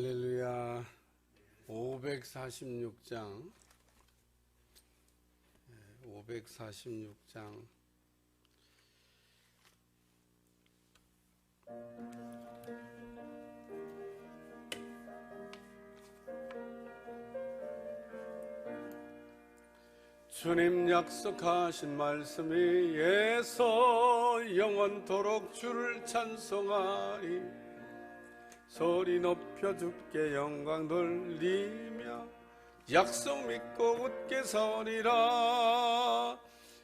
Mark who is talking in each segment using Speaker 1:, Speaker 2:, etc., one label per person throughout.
Speaker 1: 할렐루야. 546장 546장 주님 약속하신 말씀 위에서 영원토록 주를 찬송하리. 소리 높여 주께 영광 돌리며 약속 믿고 굳게 서리라.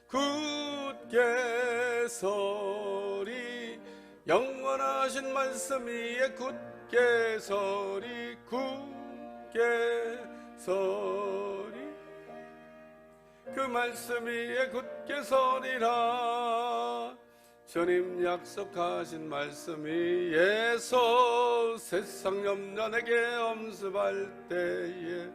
Speaker 1: 굳게 서리. 영원하신 말씀 위에 굳게 서리. 굳게 서리. 그 말씀 위에 굳게 서리라. 주님 약속하신 말씀 위에서 세상 염려 내게 엄습할 때에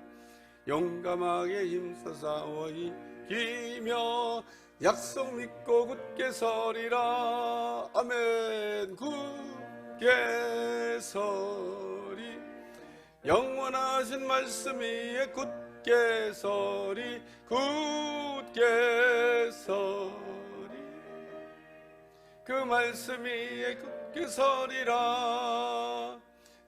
Speaker 1: 용감하게 힘써 싸워 이기며 약속 믿고 굳게 서리라. 아멘. 굳게 서리. 영원하신 말씀 위에 굳게 서리. 굳게 서리. 그 말씀 위에 굳게 서리라.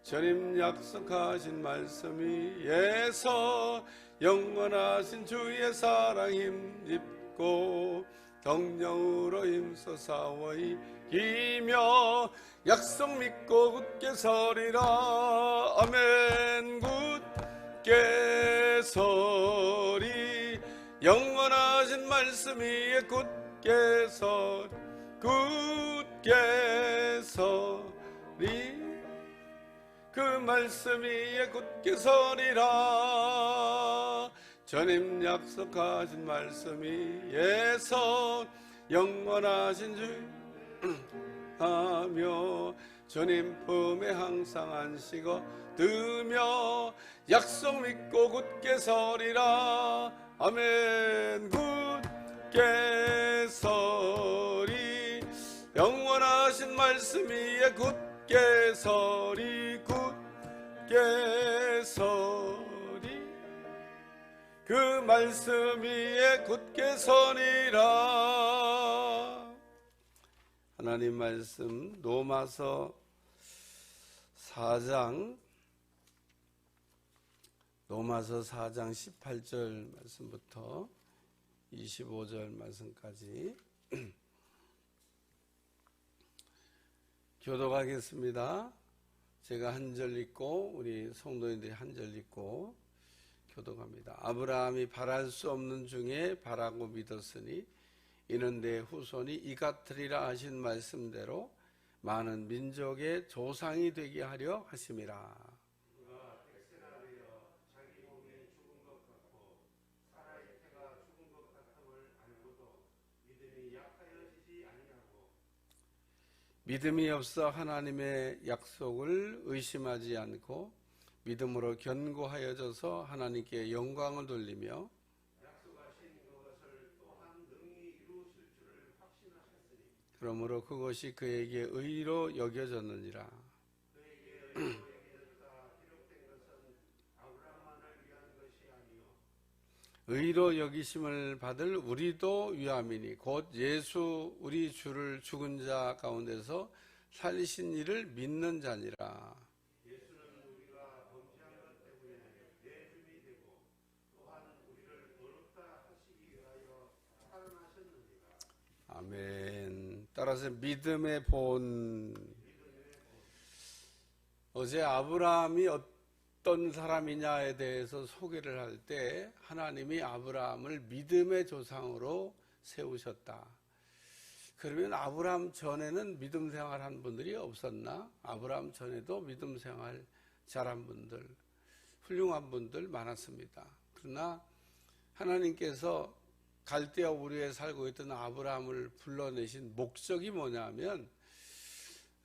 Speaker 1: 주님 약속하신 말씀 위에서 영원하신 주의 사랑 힘입고 경영으로 힘써 싸워 이기며 약속 믿고 굳게 서리라. 아멘. 굳게 서리. 영원하신 말씀 위에 굳게 서리. 굳게 서리. 그 말씀 위에 굳게 서리라. 주님 약속하신 말씀 위에서 영원하신 주 하며 주님 품에 항상 안식어 드며 약속 믿고 굳게 서리라. 아멘. 굳게 서리. 영원하신 말씀 위에 굳게 서리. 굳게 서리. 그 말씀 위에 굳게 서리라. 하나님 말씀 로마서 4장 18절 말씀부터 25절 말씀까지 교독하겠습니다. 제가 한 절 읽고 우리 성도님들이 한 절 읽고 교독합니다. 아브라함이 바랄 수 없는 중에 바라고 믿었으니 이는 내 후손이 이같으리라 하신 말씀대로 많은 민족의 조상이 되게 하려 하심이라. 믿음이 없어 하나님의 약속을 의심하지 않고 믿음으로 견고하여져서 하나님께 영광을 돌리며 약속하신 그것을 또한 능히 이루실 줄을 확신하셨으니 그러므로 그것이 그에게 의로 여겨졌느니라. 그에게 의로 여겨졌다 기록된 것은 아브라함만을 위한 것이 아니요 의로 여기심을 받을 우리도 위함이니 곧 예수 우리 주를 죽은 자 가운데서 살리신 이를 믿는 자니라. 예수는 우리가 범죄한 것 때문에 내줌이 되고 또한 우리를 의롭다 하시기 위하여 살아나셨느니라. 아멘. 따라서 믿음의 본. 어제 아브라함이 어떤 사람이냐에 대해서 소개를 할 때 하나님이 아브라함을 믿음의 조상으로 세우셨다. 그러면 아브라함 전에는 믿음 생활한 분들이 없었나? 아브라함 전에도 믿음 생활 잘한 분들, 훌륭한 분들 많았습니다. 그러나 하나님께서 갈대아 우르에 살고 있던 아브라함을 불러내신 목적이 뭐냐면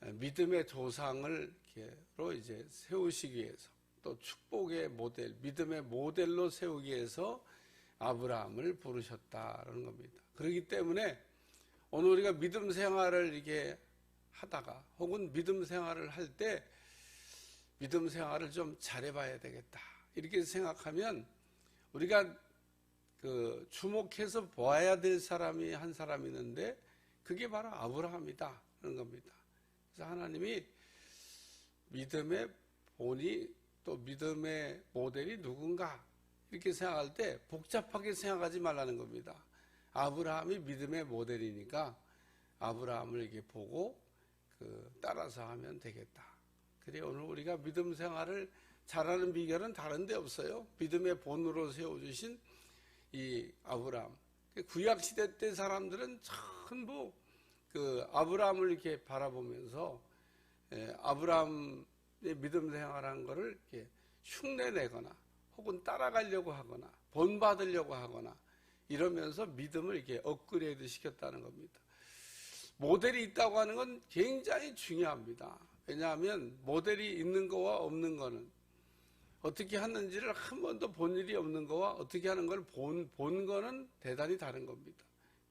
Speaker 1: 믿음의 조상을 이제 세우시기 위해서 또 축복의 모델, 믿음의 모델로 세우기 위해서 아브라함을 부르셨다라는 겁니다. 그렇기 때문에 오늘 우리가 믿음 생활을 이렇게 하다가 혹은 믿음 생활을 할 때 믿음 생활을 좀 잘해봐야 되겠다. 이렇게 생각하면 우리가 주목해서 보아야 될 사람이 한 사람이 있는데 그게 바로 아브라함이다 하는 겁니다. 그래서 하나님이 믿음의 본이 또 믿음의 모델이 누군가 이렇게 생각할 때 복잡하게 생각하지 말라는 겁니다. 아브라함이 믿음의 모델이니까 아브라함을 이렇게 보고 따라서 하면 되겠다. 그래 오늘 우리가 믿음 생활을 잘하는 비결은 다른 데 없어요. 믿음의 본으로 세워주신 이 아브라함. 구약시대 때 사람들은 전부 아브라함을 이렇게 바라보면서 아브라함의 믿음 생활한 거를 이렇게 흉내내거나 혹은 따라가려고 하거나 본받으려고 하거나 이러면서 믿음을 이렇게 업그레이드 시켰다는 겁니다. 모델이 있다고 하는 건 굉장히 중요합니다. 왜냐하면 모델이 있는 거와 없는 거는 어떻게 하는지를 한 번도 본 일이 없는 거와 어떻게 하는 걸 본 거는 대단히 다른 겁니다.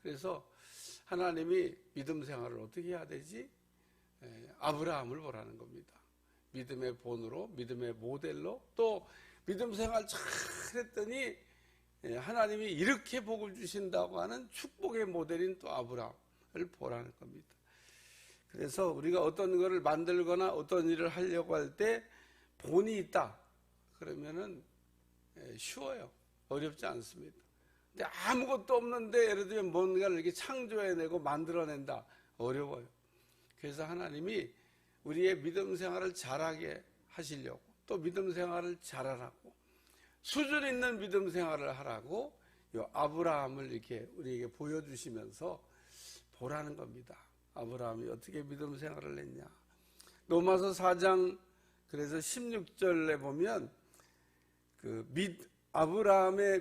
Speaker 1: 그래서 하나님이 믿음 생활을 어떻게 해야 되지? 아브라함을 보라는 겁니다. 믿음의 본으로, 믿음의 모델로 또 믿음 생활 잘 했더니 하나님이 이렇게 복을 주신다고 하는 축복의 모델인 또 아브라함을 보라는 겁니다. 그래서 우리가 어떤 것을 만들거나 어떤 일을 하려고 할 때 본이 있다. 그러면은 쉬워요. 어렵지 않습니다. 근데 아무것도 없는데 예를 들면 뭔가를 이렇게 창조해내고 만들어낸다. 어려워요. 그래서 하나님이 우리의 믿음 생활을 잘하게 하시려고 또 믿음 생활을 잘하라고 수준 있는 믿음 생활을 하라고 이 아브라함을 이렇게 우리에게 보여주시면서 보라는 겁니다. 아브라함이 어떻게 믿음 생활을 했냐. 로마서 4장 그래서 16절에 보면 아브라함의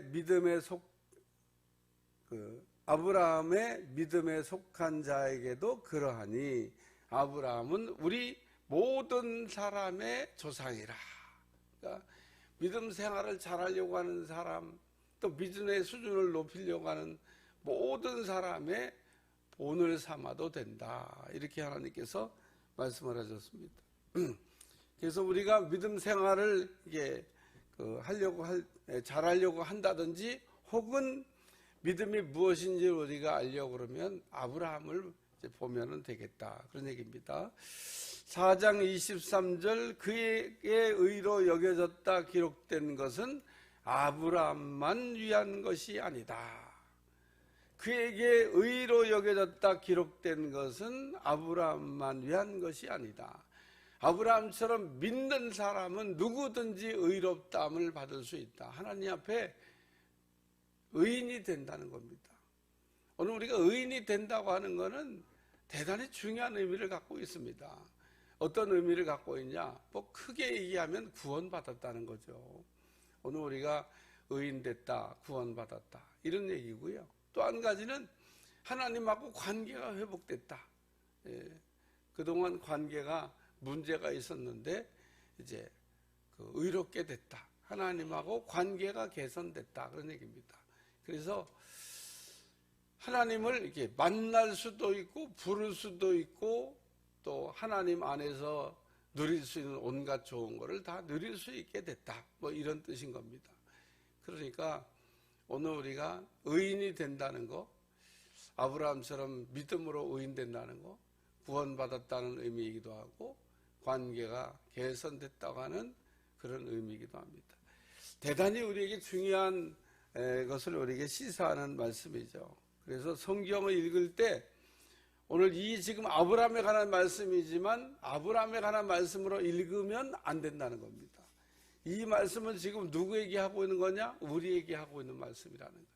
Speaker 1: 믿음에 속한 자에게도 그러하니 아브라함은 우리 모든 사람의 조상이라. 그러니까 믿음 생활을 잘하려고 하는 사람, 또 믿음의 수준을 높이려고 하는 모든 사람의 본을 삼아도 된다. 이렇게 하나님께서 말씀을 하셨습니다. 그래서 우리가 믿음 생활을 이게 잘하려고 한다든지 혹은 믿음이 무엇인지 우리가 알려고 그러면 아브라함을 보면 되겠다. 그런 얘기입니다. 4장 23절 그에게 의로 여겨졌다 기록된 것은 아브라함만 위한 것이 아니다. 그에게 의로 여겨졌다 기록된 것은 아브라함만 위한 것이 아니다. 아브라함처럼 믿는 사람은 누구든지 의롭다함을 받을 수 있다. 하나님 앞에 의인이 된다는 겁니다. 오늘 우리가 의인이 된다고 하는 것은 대단히 중요한 의미를 갖고 있습니다. 어떤 의미를 갖고 있냐? 뭐 크게 얘기하면 구원받았다는 거죠. 오늘 우리가 의인 됐다, 구원받았다 이런 얘기고요. 또 한 가지는 하나님하고 관계가 회복됐다. 그동안 관계가 문제가 있었는데 이제 의롭게 됐다. 하나님하고 관계가 개선됐다. 그런 얘기입니다. 그래서 하나님을 이렇게 만날 수도 있고 부를 수도 있고 또 하나님 안에서 누릴 수 있는 온갖 좋은 거를 다 누릴 수 있게 됐다. 뭐 이런 뜻인 겁니다. 그러니까 오늘 우리가 의인이 된다는 거, 아브라함처럼 믿음으로 의인 된다는 거, 구원받았다는 의미이기도 하고 관계가 개선됐다고 하는 그런 의미이기도 합니다. 대단히 우리에게 중요한 것을 우리에게 시사하는 말씀이죠. 그래서 성경을 읽을 때 오늘 이 지금 아브라함에 관한 말씀이지만 아브라함에 관한 말씀으로 읽으면 안 된다는 겁니다. 이 말씀은 지금 누구에게 하고 있는 거냐? 우리에게 하고 있는 말씀이라는 거예요.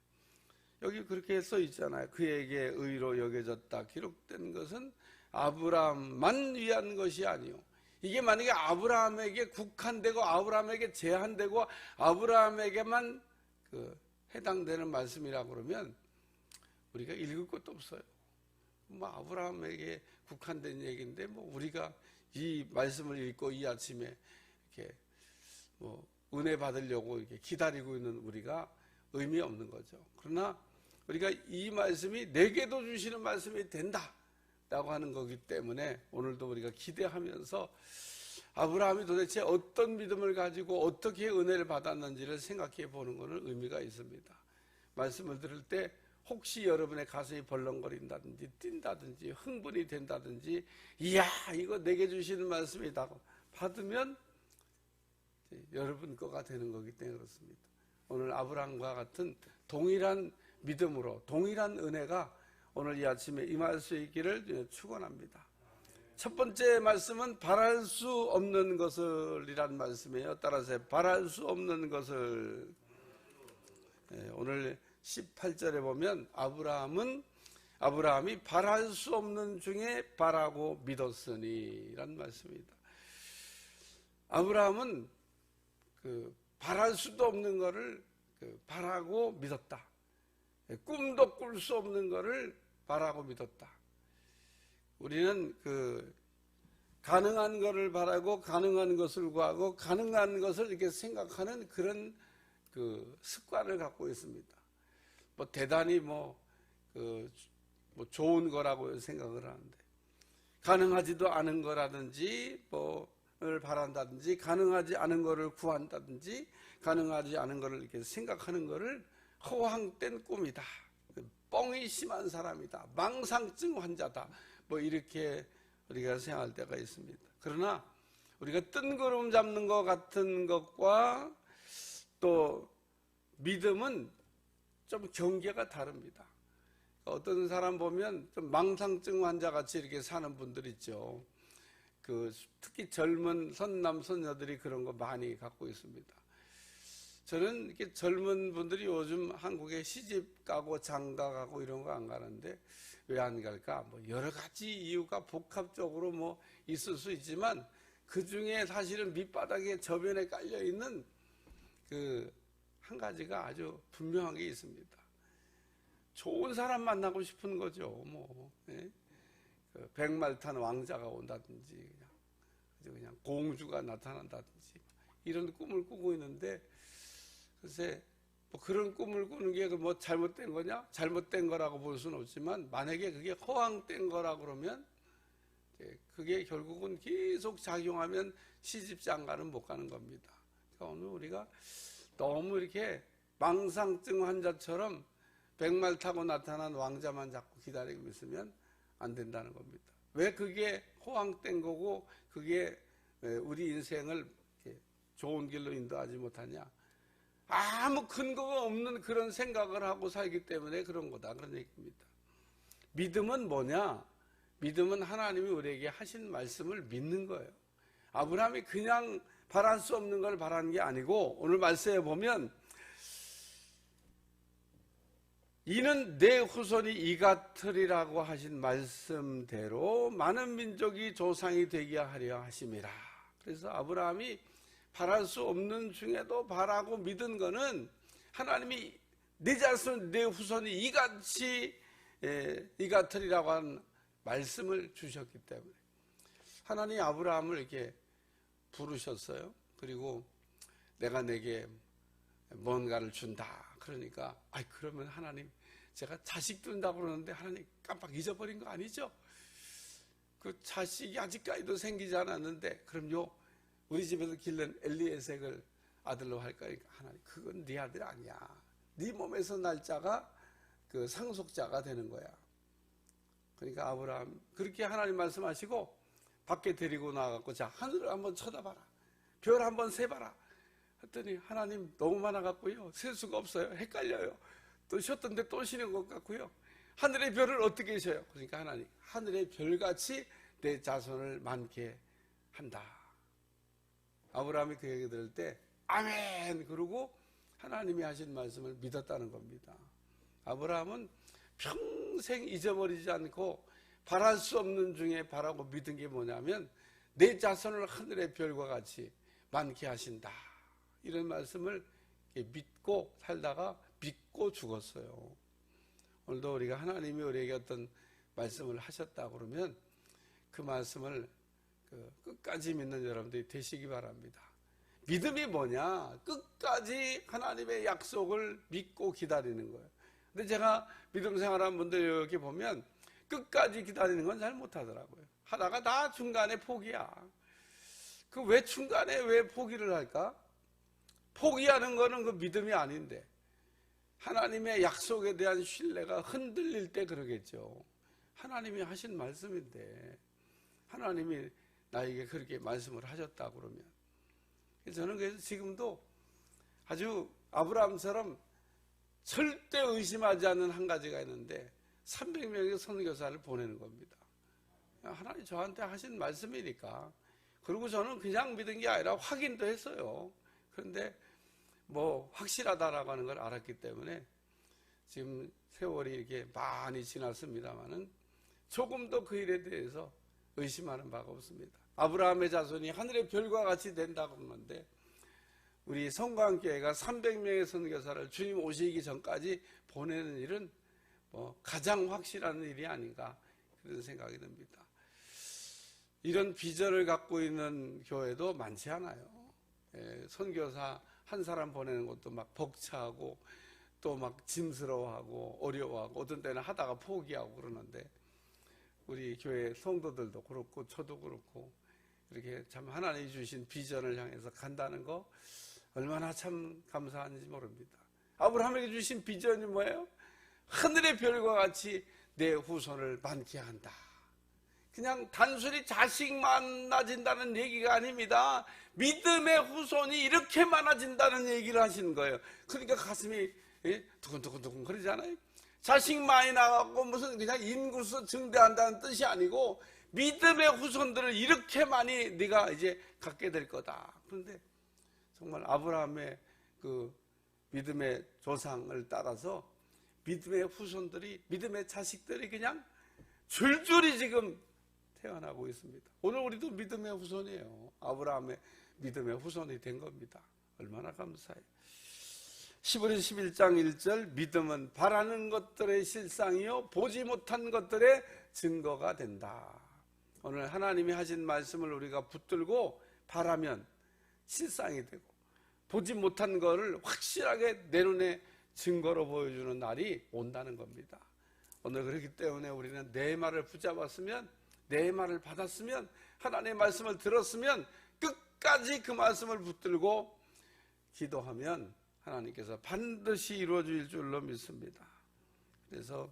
Speaker 1: 여기 그렇게 써 있잖아요. 그에게 의로 여겨졌다 기록된 것은 아브라함만 위한 것이 아니요. 이게 만약에 아브라함에게 국한되고 아브라함에게 제한되고 아브라함에게만 해당되는 말씀이라고 그러면 우리가 읽을 것도 없어요. 뭐 아브라함에게 국한된 얘기인데 뭐 우리가 이 말씀을 읽고 이 아침에 이렇게 뭐 은혜 받으려고 이렇게 기다리고 있는 우리가 의미 없는 거죠. 그러나 우리가 이 말씀이 내게도 주시는 말씀이 된다라고 하는 거기 때문에 오늘도 우리가 기대하면서 아브라함이 도대체 어떤 믿음을 가지고 어떻게 은혜를 받았는지를 생각해 보는 것은 의미가 있습니다. 말씀을 들을 때 혹시 여러분의 가슴이 벌렁거린다든지 뛴다든지 흥분이 된다든지 이야 이거 내게 주시는 말씀이다 받으면 여러분 거가 되는 거기 때문에 그렇습니다. 오늘 아브라함과 같은 동일한 믿음으로 동일한 은혜가 오늘 이 아침에 임할 수 있기를 축원합니다. 첫 번째 말씀은 바랄 수 없는 것을이란 말씀이에요. 따라서 바랄 수 없는 것을. 오늘 18절에 보면 아브라함이 바랄 수 없는 중에 바라고 믿었으니 라는 말씀입니다. 아브라함은 바랄 수도 없는 것을 바라고 믿었다. 꿈도 꿀 수 없는 것을 바라고 믿었다. 우리는 가능한 것을 바라고 가능한 것을 구하고 가능한 것을 이렇게 생각하는 그런 습관을 갖고 있습니다. 대단히 좋은 거라고 생각을 하는데 가능하지도 않은 거라든지 을 바란다든지 가능하지 않은 거를 구한다든지 가능하지 않은 거를 이렇게 생각하는 거를 허황된 꿈이다. 뻥이 심한 사람이다. 망상증 환자다. 이렇게 우리가 생각할 때가 있습니다. 그러나 우리가 뜬구름 잡는 것 같은 것과 또 믿음은 좀 경계가 다릅니다. 어떤 사람 보면 좀 망상증 환자 같이 이렇게 사는 분들 있죠. 특히 젊은 선남 선녀들이 그런 거 많이 갖고 있습니다. 저는 이렇게 젊은 분들이 요즘 한국에 시집 가고 장가 가고 이런 거 안 가는데 왜 안 갈까? 여러 가지 이유가 복합적으로 있을 수 있지만 그 중에 사실은 밑바닥에 저변에 깔려 있는 한 가지가 아주 분명한 게 있습니다. 좋은 사람 만나고 싶은 거죠. 백말 탄 왕자가 온다든지 그냥 공주가 나타난다든지 이런 꿈을 꾸고 있는데 글쎄 그런 꿈을 꾸는 게 잘못된 거냐? 잘못된 거라고 볼 수는 없지만 만약에 그게 허황된 거라고 그러면 그게 결국은 계속 작용하면 시집장가는 못 가는 겁니다. 그러니까 오늘 우리가 너무 이렇게 망상증 환자처럼 백말 타고 나타난 왕자만 자꾸 기다리고 있으면 안 된다는 겁니다. 왜 그게 허황된 거고 그게 우리 인생을 좋은 길로 인도하지 못하냐? 아무 근거가 없는 그런 생각을 하고 살기 때문에 그런 거다. 그런 얘기입니다. 믿음은 뭐냐? 믿음은 하나님이 우리에게 하신 말씀을 믿는 거예요. 아브라함이 그냥 바랄 수 없는 걸 바라는 게 아니고 오늘 말씀에 보면 이는 내 후손이 이 같으리라고 하신 말씀대로 많은 민족이 조상이 되게 하려 하심이라. 그래서 아브라함이 바랄 수 없는 중에도 바라고 믿은 거는 하나님이 내 자손 내 후손이 이 같으리라고 한 말씀을 주셨기 때문에 하나님이 아브라함을 이렇게 부르셨어요. 그리고 내가 내게 뭔가를 준다. 그러니까 그러면 하나님 제가 자식 둔다고 그러는데 하나님 깜빡 잊어버린 거 아니죠? 그 자식이 아직까지도 생기지 않았는데 그럼요 우리 집에서 길른 엘리에섹을 아들로 할 거니까 하나님 그건 네 아들 아니야. 네 몸에서 날 자가 그 상속자가 되는 거야. 그러니까 아브라함 그렇게 하나님 말씀하시고 밖에 데리고 나가고 자 하늘을 한번 쳐다봐라. 별 한번 세봐라. 했더니 하나님 너무 많아갖고요 셀 수가 없어요. 헷갈려요. 또 쉬었던데 또 쉬는 것 같고요. 하늘의 별을 어떻게 쉬어요? 그러니까 하나님 하늘의 별같이 내 자손을 많게 한다. 아브라함이 그 얘기 들을 때 아멘 그러고 하나님이 하신 말씀을 믿었다는 겁니다. 아브라함은 평생 잊어버리지 않고 바랄 수 없는 중에 바라고 믿은 게 뭐냐면 내 자손을 하늘의 별과 같이 많게 하신다. 이런 말씀을 믿고 살다가 믿고 죽었어요. 오늘도 우리가 하나님이 우리에게 어떤 말씀을 하셨다 그러면 그 말씀을 끝까지 믿는 여러분들이 되시기 바랍니다. 믿음이 뭐냐? 끝까지 하나님의 약속을 믿고 기다리는 거예요. 근데 제가 믿음 생활하는 분들 이렇게 보면 끝까지 기다리는 건 잘 못하더라고요. 하다가 다 중간에 포기야. 그 왜 중간에 왜 포기를 할까? 포기하는 거는 그 믿음이 아닌데 하나님의 약속에 대한 신뢰가 흔들릴 때 그러겠죠. 하나님이 하신 말씀인데 하나님이 나에게 그렇게 말씀을 하셨다 그러면 저는 그래서 지금도 아주 아브라함처럼 절대 의심하지 않는 한 가지가 있는데 300명의 선교사를 보내는 겁니다. 하나님 저한테 하신 말씀이니까. 그리고 저는 그냥 믿은 게 아니라 확인도 했어요. 그런데 뭐 확실하다라고 하는 걸 알았기 때문에 지금 세월이 이렇게 많이 지났습니다만은 조금도 그 일에 대해서 의심하는 바가 없습니다. 아브라함의 자손이 하늘의 별과 같이 된다고 하는데 우리 성광교회가 300명의 선교사를 주님 오시기 전까지 보내는 일은 뭐 가장 확실한 일이 아닌가 그런 생각이 듭니다. 이런 비전을 갖고 있는 교회도 많지 않아요. 선교사 한 사람 보내는 것도 막 벅차고 또 막 짐스러워하고 어려워하고 어떤 때는 하다가 포기하고 그러는데 우리 교회 성도들도 그렇고 저도 그렇고 이렇게 참 하나님이 주신 비전을 향해서 간다는 거 얼마나 참 감사한지 모릅니다. 아브라함에게 주신 비전이 뭐예요? 하늘의 별과 같이 내 후손을 많게 한다. 그냥 단순히 자식 많아진다는 얘기가 아닙니다. 믿음의 후손이 이렇게 많아진다는 얘기를 하시는 거예요. 그러니까 가슴이 두근두근두근 그러잖아요. 자식 많이 나가고 무슨 그냥 인구수 증대한다는 뜻이 아니고 믿음의 후손들을 이렇게 많이 네가 이제 갖게 될 거다. 그런데 정말 아브라함의 그 믿음의 조상을 따라서 믿음의 후손들이 믿음의 자식들이 그냥 줄줄이 지금 태어나고 있습니다. 오늘 우리도 믿음의 후손이에요. 아브라함의 믿음의 후손이 된 겁니다. 얼마나 감사해요. 15년 11장 1절 믿음은 바라는 것들의 실상이요 보지 못한 것들의 증거가 된다. 오늘 하나님이 하신 말씀을 우리가 붙들고 바라면 실상이 되고 보지 못한 것을 확실하게 내 눈에 증거로 보여주는 날이 온다는 겁니다. 오늘 그렇기 때문에 우리는 내 말을 붙잡았으면 내 말을 받았으면 하나님의 말씀을 들었으면 끝까지 그 말씀을 붙들고 기도하면 하나님께서 반드시 이루어 주실 줄로 믿습니다. 그래서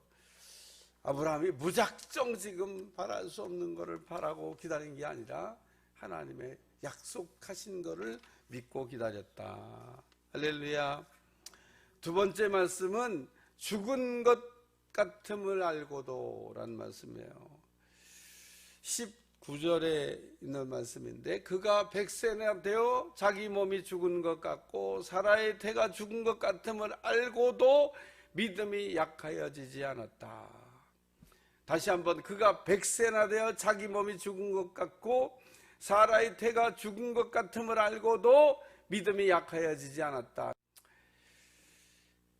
Speaker 1: 아브라함이 무작정 지금 바랄 수 없는 것을 바라고 기다린 게 아니라 하나님의 약속하신 것을 믿고 기다렸다. 할렐루야. 두 번째 말씀은 죽은 것 같음을 알고도 라는 말씀이에요. 19절에 있는 말씀인데 그가 100세나 되어 자기 몸이 죽은 것 같고 사라의 태가 죽은 것 같음을 알고도 믿음이 약하여지지 않았다. 다시 한번 그가 100세나 되어 자기 몸이 죽은 것 같고 사라의 태가 죽은 것 같음을 알고도 믿음이 약하여지지 않았다.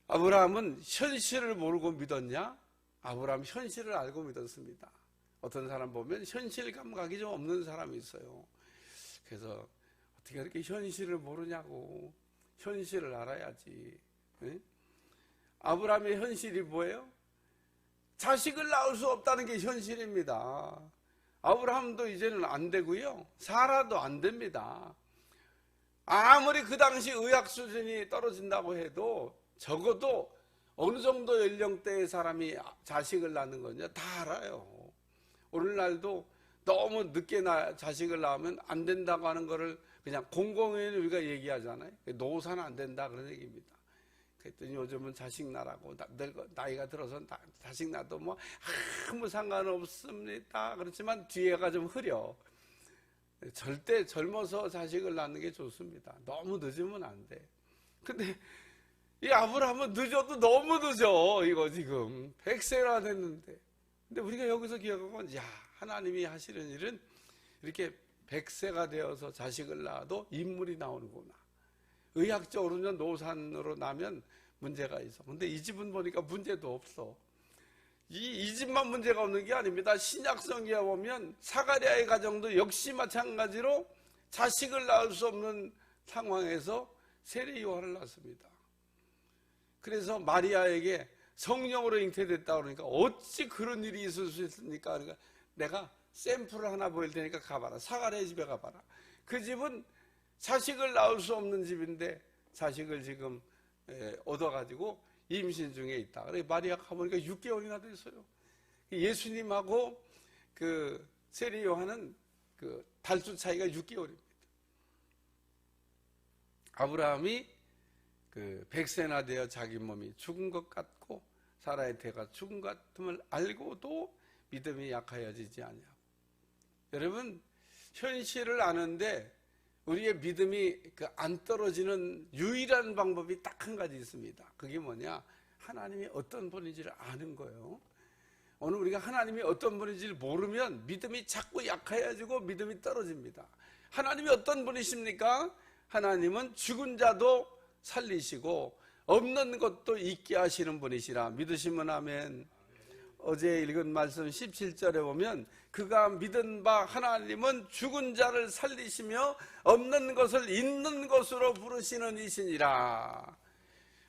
Speaker 1: 아브라함은 현실을 모르고 믿었냐? 아브라함 현실을 알고 믿었습니다. 어떤 사람 보면 현실 감각이 좀 없는 사람이 있어요. 그래서 어떻게 그렇게 현실을 모르냐고. 현실을 알아야지. 네? 아브라함의 현실이 뭐예요? 자식을 낳을 수 없다는 게 현실입니다. 아브라함도 이제는 안 되고요. 사라도 안 됩니다. 아무리 그 당시 의학 수준이 떨어진다고 해도 적어도 어느 정도 연령대의 사람이 자식을 낳는 건요 다 알아요. 오늘날도 너무 늦게 자식을 낳으면 안 된다고 하는 거를 그냥 공공연히 우리가 얘기하잖아요. 노사는 안 된다 그런 얘기입니다. 그랬더니 요즘은 자식 낳으라고 나이가 들어서 자식 낳아도 뭐 아무 상관없습니다. 그렇지만 뒤에가 좀 흐려. 절대 젊어서 자식을 낳는 게 좋습니다. 너무 늦으면 안 돼. 근데 이 아브라함은 늦어도 너무 늦어. 이거 지금 100세나 됐는데. 근데 우리가 여기서 기억하는 건 하나님이 하시는 일은 이렇게 100세가 되어서 자식을 낳아도 인물이 나오는구나. 의학적으로는 노산으로 나면 문제가 있어. 근데 이 집은 보니까 문제도 없어. 이 집만 문제가 없는 게 아닙니다. 신약성경에 보면 사가랴의 가정도 역시 마찬가지로 자식을 낳을 수 없는 상황에서 세례 요한을 낳습니다. 그래서 마리아에게 성령으로 잉태됐다 그러니까 어찌 그런 일이 있을 수 있습니까? 그러니까 내가 샘플을 하나 보일 테니까 가봐라. 사가랴의 집에 가봐라. 그 집은 자식을 낳을 수 없는 집인데 자식을 지금 얻어가지고 임신 중에 있다. 그래 마리아가 가보니까 6개월이나 됐어요. 예수님하고 그 세례 요한은 그 달수 차이가 6개월입니다. 아브라함이 그 100세나 되어 자기 몸이 죽은 것 같고 사라의 태가 죽은 것 같음을 알고도 믿음이 약하여지지 않냐고. 여러분, 현실을 아는데 우리의 믿음이 안 떨어지는 유일한 방법이 딱 한 가지 있습니다. 그게 뭐냐? 하나님이 어떤 분인지를 아는 거예요. 오늘 우리가 하나님이 어떤 분인지를 모르면 믿음이 자꾸 약해지고 믿음이 떨어집니다. 하나님이 어떤 분이십니까? 하나님은 죽은 자도 살리시고 없는 것도 있게 하시는 분이시라. 믿으시면 아멘. 어제 읽은 말씀 17절에 보면 그가 믿은 바 하나님은 죽은 자를 살리시며 없는 것을 있는 것으로 부르시는 이시니라.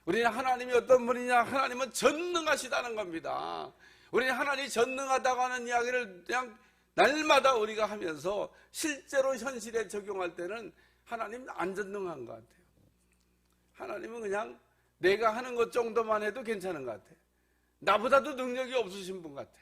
Speaker 1: 우리는 하나님이 어떤 분이냐? 하나님은 전능하시다는 겁니다. 우리는 하나님이 전능하다고 하는 이야기를 그냥 날마다 우리가 하면서 실제로 현실에 적용할 때는 하나님은 안 전능한 것 같아요. 하나님은 그냥 내가 하는 것 정도만 해도 괜찮은 것 같아요. 나보다도 능력이 없으신 분 같아.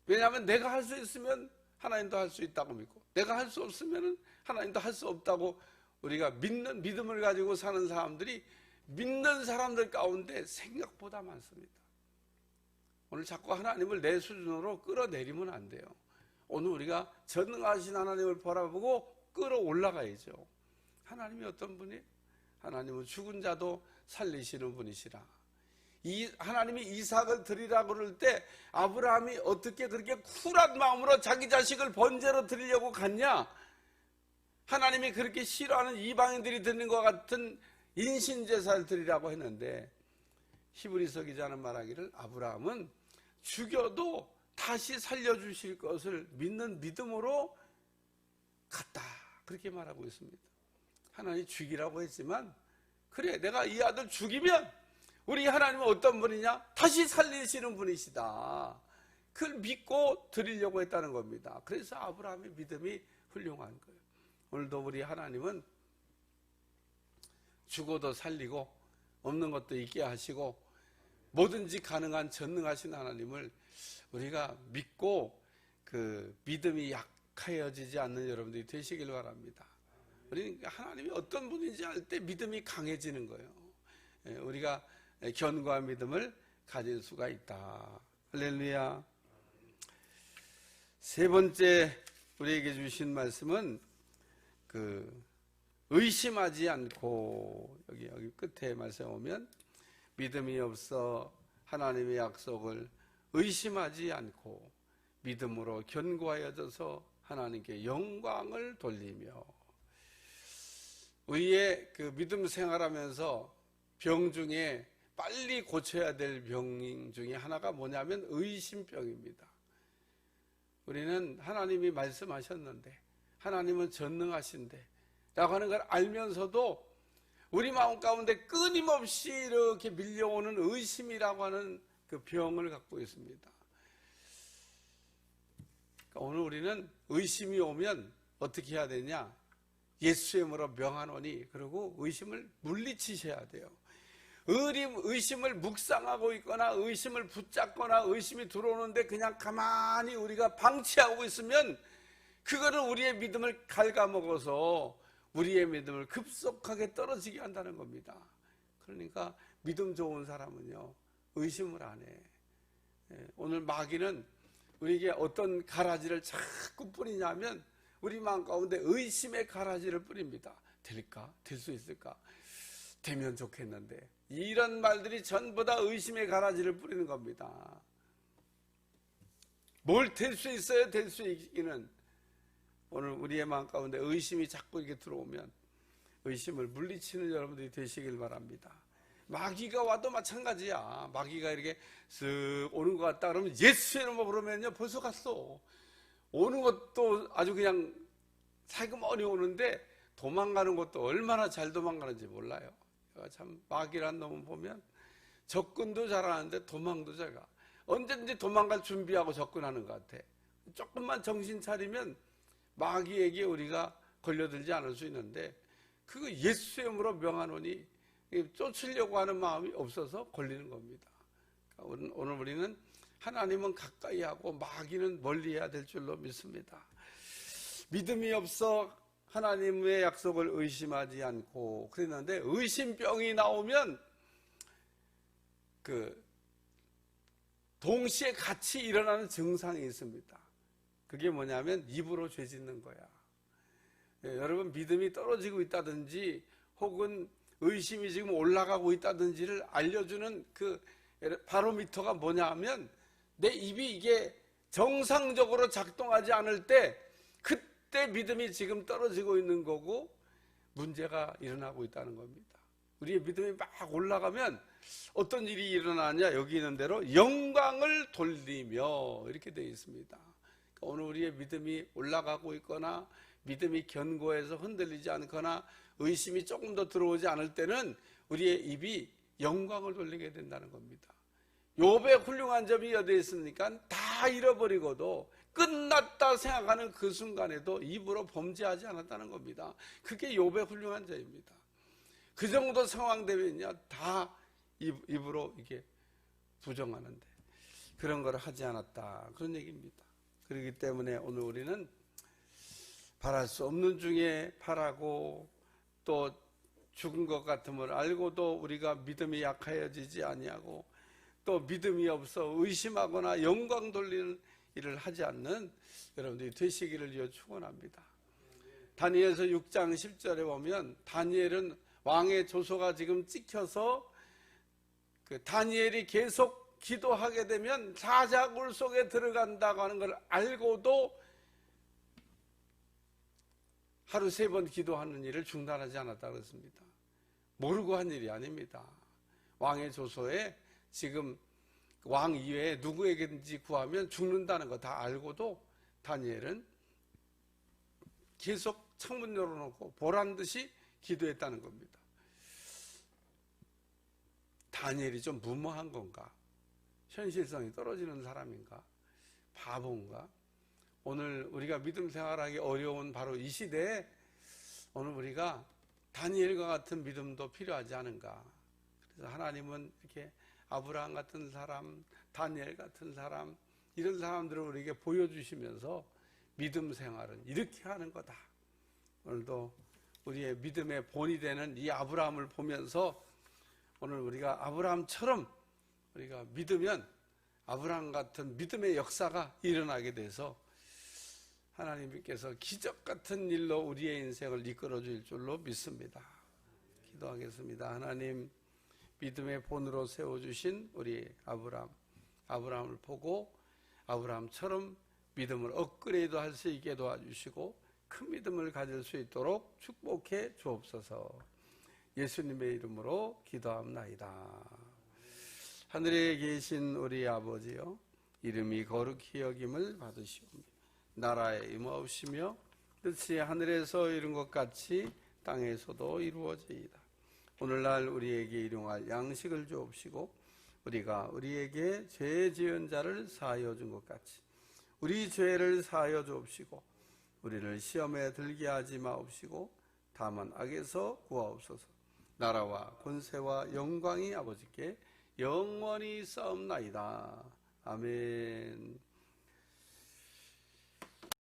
Speaker 1: 왜냐하면 내가 할 수 있으면 하나님도 할 수 있다고 믿고 내가 할 수 없으면 하나님도 할 수 없다고 우리가 믿는 믿음을 가지고 사는 사람들이 믿는 사람들 가운데 생각보다 많습니다. 오늘 자꾸 하나님을 내 수준으로 끌어내리면 안 돼요. 오늘 우리가 전능하신 하나님을 바라보고 끌어올라가야죠. 하나님이 어떤 분이에요? 하나님은 죽은 자도 살리시는 분이시라. 하나님이 이삭을 드리라고 그럴 때 아브라함이 어떻게 그렇게 쿨한 마음으로 자기 자식을 번제로 드리려고 갔냐? 하나님이 그렇게 싫어하는 이방인들이 드리는 것 같은 인신제사를 드리라고 했는데 히브리서 기자는 말하기를 아브라함은 죽여도 다시 살려주실 것을 믿는 믿음으로 갔다. 그렇게 말하고 있습니다. 하나님이 죽이라고 했지만 그래 내가 이 아들 죽이면 우리 하나님은 어떤 분이냐? 다시 살리시는 분이시다. 그걸 믿고 드리려고 했다는 겁니다. 그래서 아브라함의 믿음이 훌륭한 거예요. 오늘도 우리 하나님은 죽어도 살리고 없는 것도 있게 하시고 뭐든지 가능한 전능하신 하나님을 우리가 믿고 그 믿음이 약해지지 않는 여러분들이 되시길 바랍니다. 우리는 하나님이 어떤 분인지 알 때 믿음이 강해지는 거예요. 우리가 견고한 믿음을 가질 수가 있다. 할렐루야. 세 번째 우리에게 주신 말씀은 의심하지 않고 여기 끝에 말씀에 오면 믿음이 없어 하나님의 약속을 의심하지 않고 믿음으로 견고하여져서 하나님께 영광을 돌리며 우리의 그 믿음 생활하면서 병 중에 빨리 고쳐야 될 병 중에 하나가 뭐냐면 의심병입니다. 우리는 하나님이 말씀하셨는데 하나님은 전능하신데 라고 하는 걸 알면서도 우리 마음 가운데 끊임없이 이렇게 밀려오는 의심이라고 하는 그 병을 갖고 있습니다. 그러니까 오늘 우리는 의심이 오면 어떻게 해야 되냐? 예수의 이름으로 명하노니 그리고 의심을 물리치셔야 돼요. 의심을 묵상하고 있거나 의심을 붙잡거나 의심이 들어오는데 그냥 가만히 우리가 방치하고 있으면 그거는 우리의 믿음을 갉아먹어서 우리의 믿음을 급속하게 떨어지게 한다는 겁니다. 그러니까 믿음 좋은 사람은요 의심을 안 해. 오늘 마귀는 우리에게 어떤 가라지를 자꾸 뿌리냐면 우리 마음 가운데 의심의 가라지를 뿌립니다. 될까? 될 수 있을까? 되면 좋겠는데 이런 말들이 전부 다 의심의 가라지를 뿌리는 겁니다. 뭘 될 수 있어요? 될 수 있기는 오늘 우리의 마음 가운데 의심이 자꾸 이렇게 들어오면 의심을 물리치는 여러분들이 되시길 바랍니다. 마귀가 와도 마찬가지야. 마귀가 이렇게 쓱 오는 것 같다 그러면 예수의 이름으로 부르면요 벌써 갔어. 오는 것도 아주 그냥 살금머니 오는데 도망가는 것도 얼마나 잘 도망가는지 몰라요. 참 마귀란 놈은 보면 접근도 잘하는데 도망도 잘 가. 언제든지 도망갈 준비하고 접근하는 것 같아. 조금만 정신 차리면 마귀에게 우리가 걸려들지 않을 수 있는데 그거 예수의 이름으로 명하노니 쫓으려고 하는 마음이 없어서 걸리는 겁니다. 그러니까 오늘 우리는 하나님은 가까이 하고 마귀는 멀리 해야 될 줄로 믿습니다. 믿음이 없어 하나님의 약속을 의심하지 않고 그랬는데 의심병이 나오면 동시에 같이 일어나는 증상이 있습니다. 그게 뭐냐면 입으로 죄 짓는 거야. 여러분 믿음이 떨어지고 있다든지 혹은 의심이 지금 올라가고 있다든지를 알려주는 그 바로미터가 뭐냐 하면 내 입이 이게 정상적으로 작동하지 않을 때 그때 믿음이 지금 떨어지고 있는 거고 문제가 일어나고 있다는 겁니다. 우리의 믿음이 막 올라가면 어떤 일이 일어나냐, 여기 있는 대로 영광을 돌리며 이렇게 되어 있습니다. 그러니까 오늘 우리의 믿음이 올라가고 있거나 믿음이 견고해서 흔들리지 않거나 의심이 조금 더 들어오지 않을 때는 우리의 입이 영광을 돌리게 된다는 겁니다. 욥의 훌륭한 점이 어디에 있습니까? 다 잃어버리고도 끝났다 생각하는 그 순간에도 입으로 범죄하지 않았다는 겁니다. 그게 욥의 훌륭한 점입니다. 그 정도 상황 되면요 다 입으로 이게 부정하는데 그런 걸 하지 않았다 그런 얘기입니다. 그렇기 때문에 오늘 우리는 바랄 수 없는 중에 바라고 또 죽은 것 같음을 알고도 우리가 믿음이 약하여지지 아니하고 또 믿음이 없어 의심하거나 영광 돌리는 일을 하지 않는 여러분들이 되시기를 축원합니다. 다니엘서 6장 10절에 보면 다니엘은 왕의 조소가 지금 찍혀서 다니엘이 계속 기도하게 되면 사자굴 속에 들어간다고 하는 걸 알고도 하루 3번 기도하는 일을 중단하지 않았다고 했습니다. 모르고 한 일이 아닙니다. 왕의 조소에 지금 왕 이외에 누구에게든지 구하면 죽는다는 거 다 알고도 다니엘은 계속 창문 열어놓고 보란듯이 기도했다는 겁니다. 다니엘이 좀 무모한 건가? 현실성이 떨어지는 사람인가? 바보인가? 오늘 우리가 믿음 생활하기 어려운 바로 이 시대에 오늘 우리가 다니엘과 같은 믿음도 필요하지 않은가? 그래서 하나님은 이렇게 아브라함 같은 사람, 다니엘 같은 사람, 이런 사람들을 우리에게 보여주시면서 믿음 생활은 이렇게 하는 거다. 오늘도 우리의 믿음의 본이 되는 이 아브라함을 보면서 오늘 우리가 아브라함처럼 우리가 믿으면 아브라함 같은 믿음의 역사가 일어나게 돼서 하나님께서 기적 같은 일로 우리의 인생을 이끌어 줄 줄로 믿습니다. 기도하겠습니다. 하나님, 믿음의 본으로 세워주신 우리 아브라함을 보고 아브라함처럼 믿음을 업그레이드 할 수 있게 도와주시고 큰 믿음을 가질 수 있도록 축복해 주옵소서. 예수님의 이름으로 기도합나이다. 하늘에 계신 우리 아버지여, 이름이 거룩히 여김을 받으시옵니다. 나라에 임하옵시며 뜻이 하늘에서 이룬 것 같이 땅에서도 이루어지이다. 오늘날 우리에게 일용할 양식을 주옵시고 우리가 우리에게 죄 지은 자를 사하여 준 것 같이 우리 죄를 사하여 주옵시고 우리를 시험에 들게 하지 마옵시고 다만 악에서 구하옵소서. 나라와 권세와 영광이 아버지께 영원히 싸움나이다. 아멘.